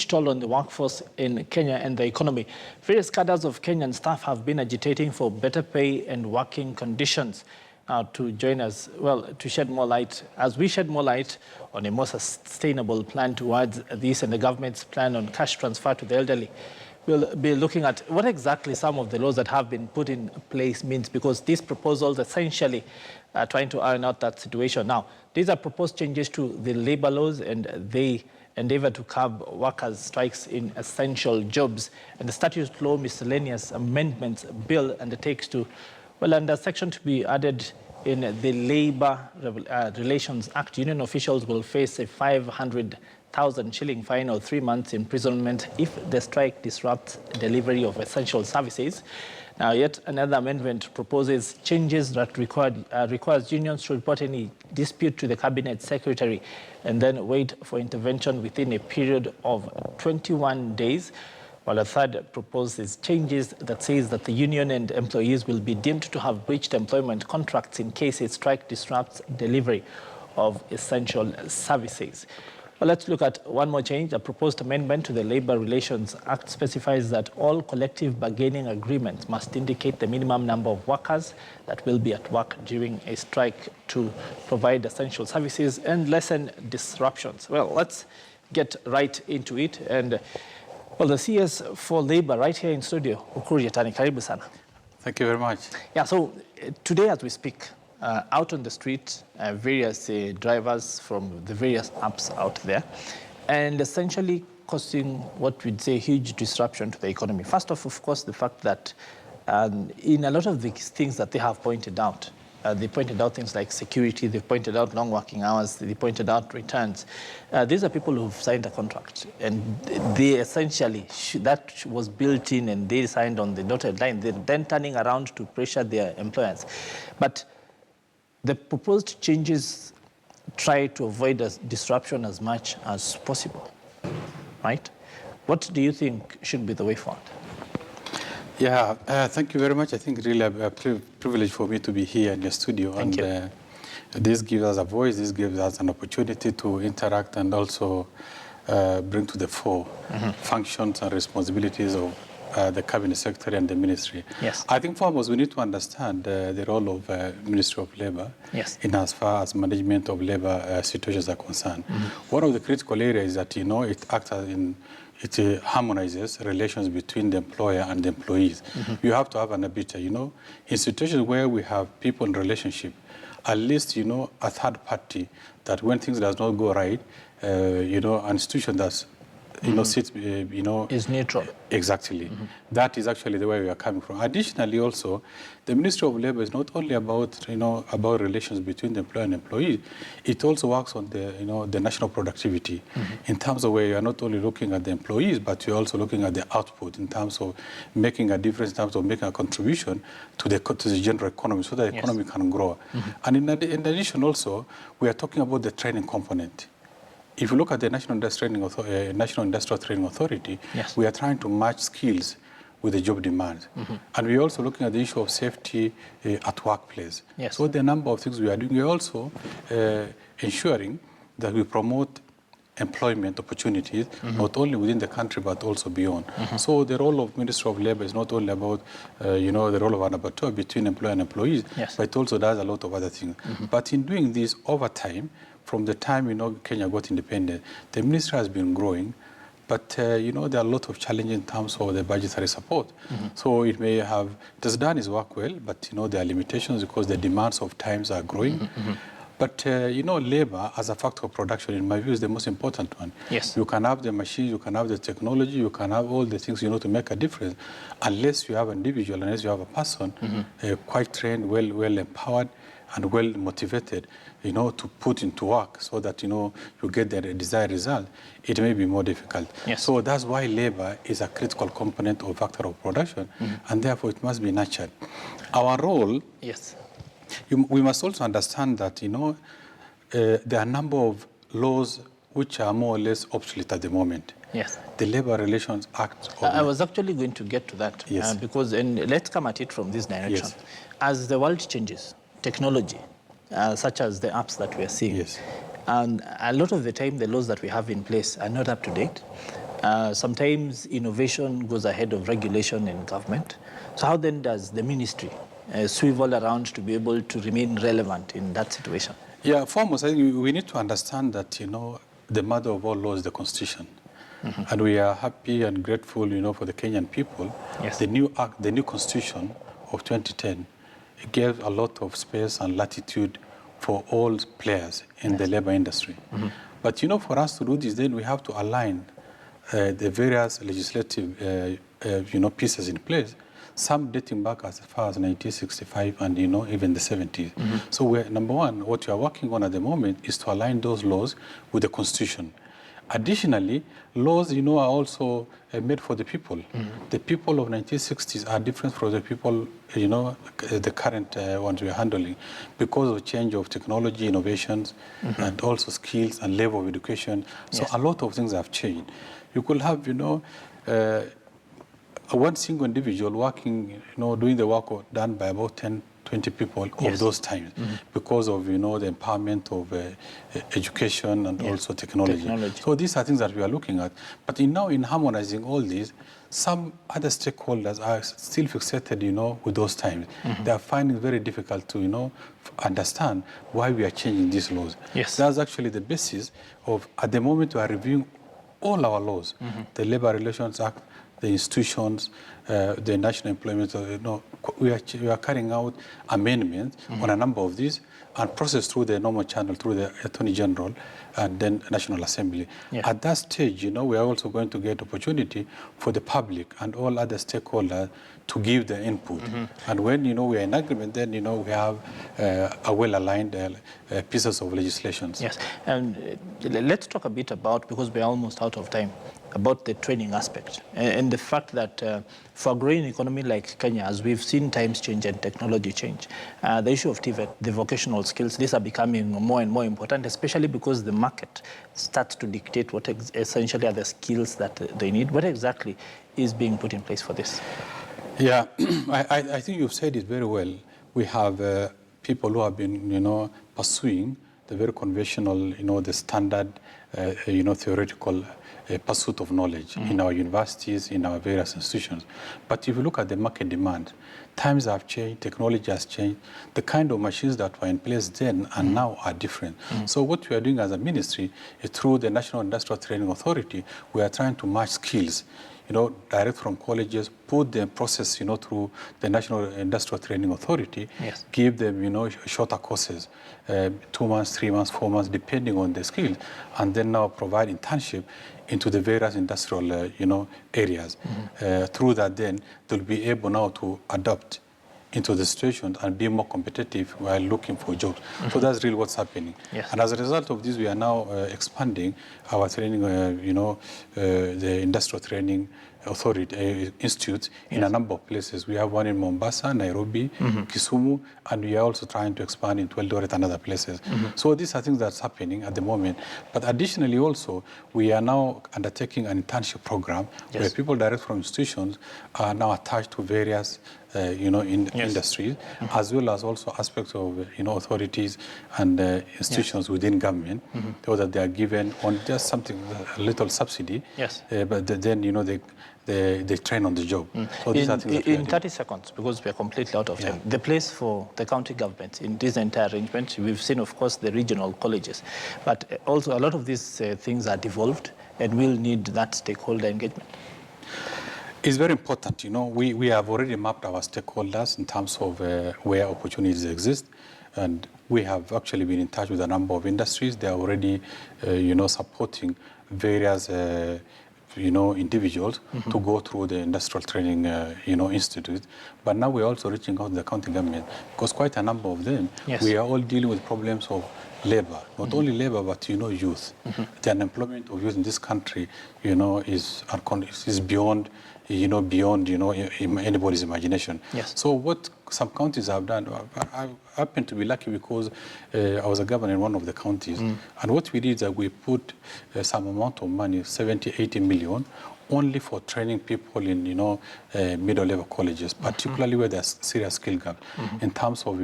huge toll on the workforce in Kenya and the economy. Various cadres of Kenyan staff have been agitating for better pay and working conditions. To join us, well, to shed more light, as we shed more light on a more sustainable plan towards this and the government's plan on cash transfer to the elderly. We'll be looking at what exactly some of the laws that have been put in place means, because these proposals essentially are trying to iron out that situation. Now, these are proposed changes to the labor laws, and they endeavor to curb workers' strikes in essential jobs. And the statute law miscellaneous amendments bill undertakes to, well, under section to be added in the Labour Relations Act, union officials will face a 500,000 shilling fine or 3 months imprisonment if the strike disrupts delivery of essential services. Now, yet another amendment proposes changes that requires unions to report any dispute to the cabinet secretary and then wait for intervention within a period of 21 days. While a third proposes changes that says that the union and employees will be deemed to have breached employment contracts in case a strike disrupts delivery of essential services. Well, let's look at one more change. A proposed amendment to the Labour Relations Act specifies that all collective bargaining agreements must indicate the minimum number of workers that will be at work during a strike to provide essential services and lessen disruptions. Well, let's get right into it. And well, the CS for Labour right here in studio, Ukur, Yattani, karibu sana. Thank you very much. Yeah, so today as we speak, out on the street, various drivers from the various apps out there, and essentially causing what we'd say huge disruption to the economy. First off, of course, the fact that in a lot of the things that they have pointed out, they pointed out things like security, they pointed out long working hours, they pointed out returns. These are people who've signed a contract, and they essentially, that was built in and they signed on the dotted line. They're then turning around to pressure their employers. But the proposed changes try to avoid disruption as much as possible, right? What do you think should be the way forward? Yeah, thank you very much. I think really a privilege for me to be here in your studio. Thank you. This gives us a voice, this gives us an opportunity to interact and also bring to the fore functions and responsibilities of the Cabinet Secretary and the Ministry. Yes. I think foremost we need to understand the role of Ministry of Labour in as far as management of labour situations are concerned. One of the critical areas is that, you know, it acts as it harmonizes relations between the employer and the employees. You have to have an arbiter, you know. In situations where we have people in relationship, at least, you know, a third party that when things does not go right, you know, an institution that's, you know, sits, you know, is neutral. Exactly. That is actually the way we are coming from. Additionally, also, the Ministry of Labour is not only about, you know, about relations between the employer and employee. It also works on the, you know, the national productivity in terms of where you are not only looking at the employees, but you're also looking at the output in terms of making a difference, in terms of making a contribution to the general economy, so that the economy can grow. And in addition, also, we are talking about the training component. If you look at the National Industrial Training Authority, we are trying to match skills with the job demand. And we're also looking at the issue of safety at workplace. So the number of things we are doing, we're also ensuring that we promote employment opportunities, not only within the country, but also beyond. So the role of Ministry of Labour is not only about, you know, the role of an arbiter between employer and employees, but it also does a lot of other things. But in doing this over time, from the time, you know, Kenya got independent, the ministry has been growing, but, you know, there are a lot of challenges in terms of the budgetary support. So it may have, it has done its work well, but, you know, there are limitations because the demands of times are growing. But, you know, labor as a factor of production, in my view, is the most important one. You can have the machines, you can have the technology, you can have all the things, you know, to make a difference. Unless you have an individual, unless you have a person quite trained, well empowered, and well motivated, you know, to put into work so that, you know, you get the desired result, it may be more difficult. So that's why labor is a critical component or factor of production, and therefore it must be nurtured. Our role, we must also understand that, you know, there are a number of laws which are more or less obsolete at the moment. The Labour Relations Act. I was actually going to get to that, because, and let's come at it from this direction. As the world changes, technology, such as the apps that we are seeing, and a lot of the time the laws that we have in place are not up to date. Sometimes innovation goes ahead of regulation in government. So how then does the ministry swivel around to be able to remain relevant in that situation? Yeah, foremost, I think we need to understand that, the mother of all laws is the Constitution. And we are happy and grateful, for the Kenyan people. Yes. The new act, the new Constitution of 2010, it gave a lot of space and latitude for all players in the labor industry. But, for us to do this, then we have to align the various legislative, pieces in place, some dating back as far as 1965 and, even the 70s. So number one, what we are working on at the moment is to align those laws with the Constitution. Additionally, laws, are also made for the people. The people of 1960s are different from the people, the current ones we are handling because of change of technology, innovations, and also skills and level of education. So a lot of things have changed. You could have, one single individual working, doing the work done by about 10, 20 people of those times because of, the empowerment of education and also technology. So these are things that we are looking at. But now in harmonizing all these, some other stakeholders are still fixated, with those times. They are finding it very difficult to, understand why we are changing these laws. That's actually the basis of, at the moment, we are reviewing all our laws, the Labor Relations Act, the institutions, the National Employment, we are carrying out amendments on a number of these and processed through the normal channel, through the Attorney General and then National Assembly. At that stage, we are also going to get opportunity for the public and all other stakeholders to give their input. And when, we are in agreement, then, we have a well-aligned pieces of legislations. Yes, and let's talk a bit about, because we're almost out of time, about the training aspect and the fact that for a growing economy like Kenya, as we've seen times change and technology change, the issue of TVET, the vocational skills, these are becoming more and more important, especially because the market starts to dictate what essentially are the skills that they need. What exactly is being put in place for this? Yeah, I think you've said it very well. We have people who have been, pursuing the very conventional, the standard, theoretical pursuit of knowledge in our universities, in our various institutions. But if you look at the market demand, times have changed, technology has changed. The kind of machines that were in place then and now are different. So what we are doing as a ministry is through the National Industrial Training Authority, we are trying to match skills, direct from colleges, put the process, through the National Industrial Training Authority, give them, shorter courses, 2 months, 3 months, 4 months, depending on the skills, and then now provide internship into the various industrial, areas. Through that, then they'll be able now to adapt into the situation and be more competitive while looking for jobs. So that's really what's happening. And as a result of this, we are now expanding our training, the Industrial Training Authority Institute in a number of places. We have one in Mombasa, Nairobi, Kisumu, and we are also trying to expand into Eldoret and other places. So these are things that's happening at the moment. But additionally also, we are now undertaking an internship program where people direct from institutions are now attached to various industries, as well as also aspects of, authorities and institutions within government, so that they are given on just something, a little subsidy, but then, they train on the job. So these are things that in 30 seconds, because we are completely out of time, the place for the county government in this entire arrangement, we've seen, of course, the regional colleges, but also a lot of these things are devolved and will need that stakeholder engagement. It's very important. We have already mapped our stakeholders in terms of where opportunities exist. And we have actually been in touch with a number of industries. They are already, supporting various, individuals to go through the Industrial Training, Institute. But now we're also reaching out to the county government because quite a number of them, we are all dealing with problems of labor, not only labor, but, youth. The unemployment of youth in this country, is beyond, beyond, anybody's imagination. So what some counties have done, I happen to be lucky because I was a governor in one of the counties. And what we did is that we put some amount of money, 70, 80 million, only for training people in, middle-level colleges, particularly where there's serious skill gap in terms of,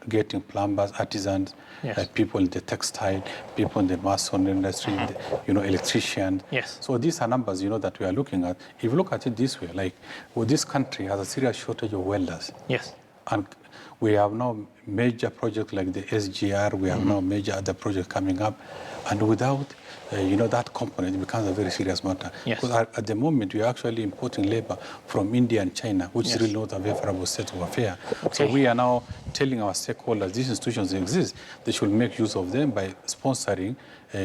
getting plumbers, artisans, Yes. people in the textile, people in the mason industry, electricians. Yes. So these are numbers, that we are looking at. If you look at it this way, like, this country has a serious shortage of welders. Yes. And we have now major projects like the SGR, we have now major other projects coming up. And without, that component, it becomes a very serious matter. Yes. Because at the moment, we are actually importing labor from India and China, which is really not a favorable state of affairs. Okay. So we are now telling our stakeholders these institutions exist. They should make use of them by sponsoring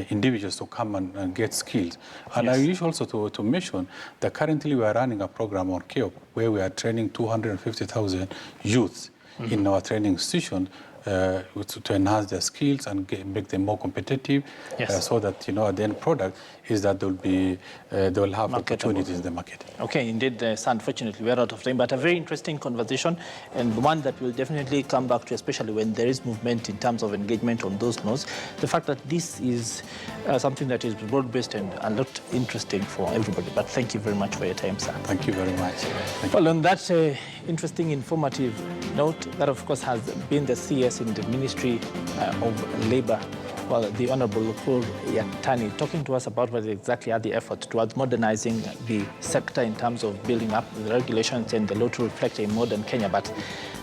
individuals to come and get skills. And Yes. I wish also to mention that currently we are running a program on KEOP where we are training 250,000 youths in our training institution to enhance their skills and make them more competitive. Yes. So that, at the end product is that they will have Marketable. opportunities in the market. Okay, indeed, unfortunately, we're out of time, but a very interesting conversation and one that we'll definitely come back to, especially when there is movement in terms of engagement on those laws. The fact that this is something that is broad-based and a lot interesting for everybody. But thank you very much for your time, sir. Thank you very much. Well, on that interesting, informative note, that of course has been the CS in the Ministry of Labour, well, the Honourable Ukur Yattani, talking to us about what exactly are the efforts towards modernizing the sector in terms of building up the regulations and the law to reflect a modern Kenya. But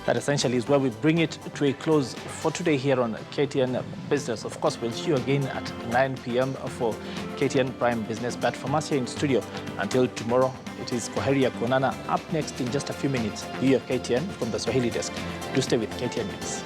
that essentially is where we bring it to a close for today here on KTN Business. Of course, we'll see you again at 9 p.m. for KTN Prime Business. But from us here in studio, until tomorrow, it is Koheria Konana. Up next in just a few minutes, you are KTN from the Swahili desk. Do stay with KTN News.